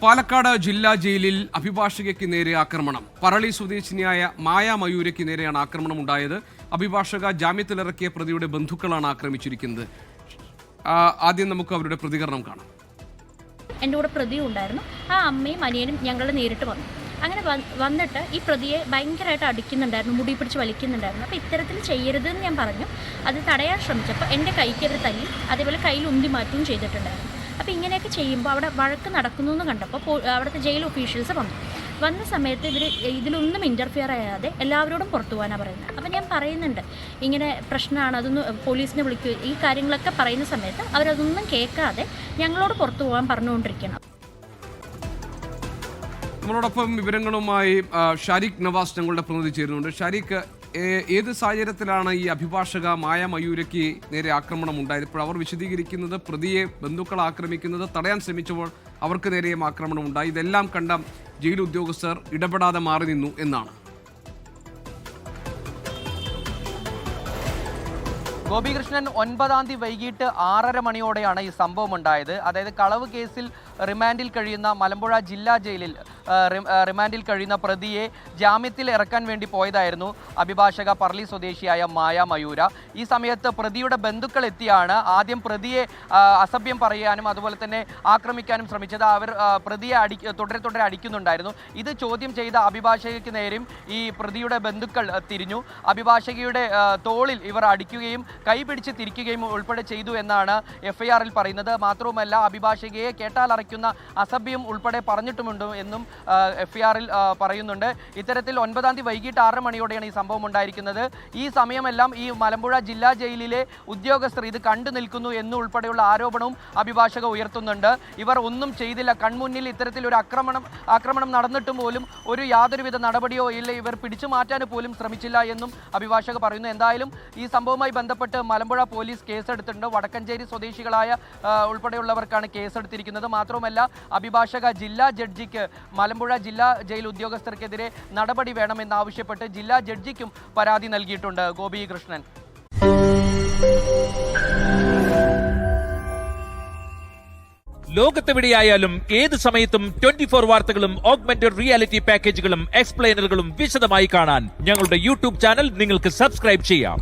പാലക്കാട് ജില്ലാ ജയിലിൽ അഭിഭാഷകയ്ക്ക് നേരെ ആക്രമണം. പറളി സ്വദേശിനിയായ മായ മയൂരയ്ക്ക് നേരെയാണ് ആക്രമണം ഉണ്ടായത്. അഭിഭാഷക ജാമ്യത്തിലിറക്കിയ പ്രതിയുടെ ബന്ധുക്കളാണ് ആക്രമിച്ചിരിക്കുന്നത്. ആദ്യം നമുക്ക് അവരുടെ പ്രതികരണം കാണാം. എൻ്റെ കൂടെ പ്രതി ഉണ്ടായിരുന്നു. ആ അമ്മയും അനിയനും ഞങ്ങൾ നേരിട്ട് വന്നു. അങ്ങനെ വന്നിട്ട് ഈ പ്രതിയെ ഭയങ്കരമായിട്ട് അടിക്കുന്നുണ്ടായിരുന്നു, മുടി പിടിച്ച് വലിക്കുന്നുണ്ടായിരുന്നു. അപ്പോൾ ഇത്തരത്തിൽ ചെയ്യരുതെന്ന് ഞാൻ പറഞ്ഞു. അത് തടയാൻ ശ്രമിച്ചപ്പോൾ എൻ്റെ കൈക്ക് അവർ തല്ലി, അതേപോലെ കയ്യിൽ ഉന്തി മാറ്റുകയും ചെയ്തിട്ടുണ്ടായിരുന്നു. അപ്പോൾ ഇങ്ങനെയൊക്കെ ചെയ്യുമ്പോൾ അവിടെ വഴക്ക് നടക്കുന്നു എന്ന് കണ്ടപ്പോൾ അവിടുത്തെ ജയിൽ ഒഫീഷ്യൽസ് വന്ന സമയത്ത് ഇതിലൊന്നും ഇൻ്റർഫിയർ ചെയ്യാതെ എല്ലാവരോടും പുറത്തു പോകാനാണ് പറയുന്നത്. അപ്പോൾ ഞാൻ പറയുന്നുണ്ട്, ഇങ്ങനെ പ്രശ്നമാണ്, അതൊന്ന് പോലീസിനെ വിളിക്കുക, ഈ കാര്യങ്ങളൊക്കെ പറയുന്ന സമയത്ത് അവരതൊന്നും കേൾക്കാതെ ഞങ്ങളോട് പുറത്തു പോകാൻ പറഞ്ഞുകൊണ്ടിരിക്കണം. നമ്മളോടൊപ്പം വിവരങ്ങളുമായി ഷാരിഖ് നവാസ് ഞങ്ങളുടെ പ്രതിനിധി ചേരുന്നുണ്ട്. ഷാരിഖ്, ഏത് സാഹചര്യത്തിലാണ് ഈ അഭിഭാഷക മായ മയൂരയ്ക്ക് നേരെ ആക്രമണം ഉണ്ടായത്? ഇപ്പോൾ അവർ വിശദീകരിക്കുന്നത് പ്രതിയെ ബന്ധുക്കൾ ആക്രമിക്കുന്നത് തടയാൻ ശ്രമിച്ചപ്പോൾ അവർക്ക് നേരെയും ആക്രമണം ഉണ്ടായി. ഇതെല്ലാം കണ്ട ജയിൽ ഉദ്യോഗസ്ഥർ ഇടപെടാതെ മാറി നിന്നു എന്നാണ്. ഗോപികൃഷ്ണൻ, 9-ാം തീയതി വൈകിട്ട് 6:30 മണിയോടെയാണ് ഈ സംഭവം ഉണ്ടായത്. അതായത് കളവ് കേസിൽ റിമാൻഡിൽ കഴിയുന്ന മലമ്പുഴ ജില്ലാ ജയിലിൽ റിമാൻഡിൽ കഴിയുന്ന പ്രതിയെ ജാമ്യത്തിൽ ഇറക്കാൻ വേണ്ടി പോയതായിരുന്നു അഭിഭാഷക പറളി സ്വദേശിയായ മായ മയൂര. ഈ സമയത്ത് പ്രതിയുടെ ബന്ധുക്കൾ എത്തിയാണ് ആദ്യം പ്രതിയെ അസഭ്യം പറയാനും അതുപോലെ തന്നെ ആക്രമിക്കാനും ശ്രമിച്ചത്. അവർ പ്രതിയെ തുടരെ അടിക്കുന്നുണ്ടായിരുന്നു. ഇത് ചോദ്യം ചെയ്ത അഭിഭാഷകയ്ക്ക് നേരെയും ഈ പ്രതിയുടെ ബന്ധുക്കൾ തിരിഞ്ഞു. അഭിഭാഷകയുടെ തോളിൽ ഇവർ അടിക്കുകയും കൈ പിടിച്ച് തിരിക്കുകയും ഉൾപ്പെടെ ചെയ്തു എന്നാണ് FIR-ൽ പറയുന്നത്. മാത്രവുമല്ല, അഭിഭാഷകയെ കേട്ടാലറയ്ക്കുന്ന അസഭ്യം ഉൾപ്പെടെ പറഞ്ഞിട്ടുമുണ്ട് എന്നും FIR-ൽ പറയുന്നുണ്ട്. ഇത്തരത്തിൽ 9-ാം തീയതി വൈകിട്ട് 6 മണിയോടെയാണ് ഈ സംഭവം ഉണ്ടായിരിക്കുന്നത്. ഈ സമയമെല്ലാം ഈ മലമ്പുഴ ജില്ലാ ജയിലിലെ ഉദ്യോഗസ്ഥർ ഇത് കണ്ടു നിൽക്കുന്നു എന്നുൾപ്പെടെയുള്ള ആരോപണവും അഭിഭാഷക ഉയർത്തുന്നുണ്ട്. ഇവർ ഒന്നും ചെയ്തില്ല, കൺമുന്നിൽ ഇത്തരത്തിലൊരു ആക്രമണം നടന്നിട്ടും പോലും യാതൊരുവിധ നടപടിയോ ഇല്ല, ഇവർ പിടിച്ചു മാറ്റാൻ പോലും ശ്രമിച്ചില്ല എന്നും അഭിഭാഷക പറയുന്നു. എന്തായാലും ഈ സംഭവവുമായി ബന്ധപ്പെട്ട് മലമ്പുഴ പോലീസ് കേസെടുത്തിട്ടുണ്ട്. വടക്കഞ്ചേരി സ്വദേശികളായ ഉൾപ്പെടെയുള്ളവർക്കാണ് കേസെടുത്തിരിക്കുന്നത്. മാത്രവുമല്ല, അഭിഭാഷക ജില്ലാ ജഡ്ജിക്ക് മലമ്പുഴ ജില്ലാ ജയിൽ ഉദ്യോഗസ്ഥർക്കെതിരെ നടപടി വേണമെന്നാവശ്യപ്പെട്ട് ജില്ലാ ജഡ്ജിക്കും പരാതി നൽകിയിട്ടുണ്ട്. ഗോപികൃഷ്ണൻ. ലോകത്തെവിടെയായാലും ഏത് സമയത്തും 24 വാർത്തകളും ഓഗ്മെന്റഡ് റിയാലിറ്റി പാക്കേജുകളും എക്സ്പ്ലെയിനറുകളും വിശദമായി കാണാൻ ഞങ്ങളുടെ YouTube ചാനൽ നിങ്ങൾക്ക് സബ്സ്ക്രൈബ് ചെയ്യാം.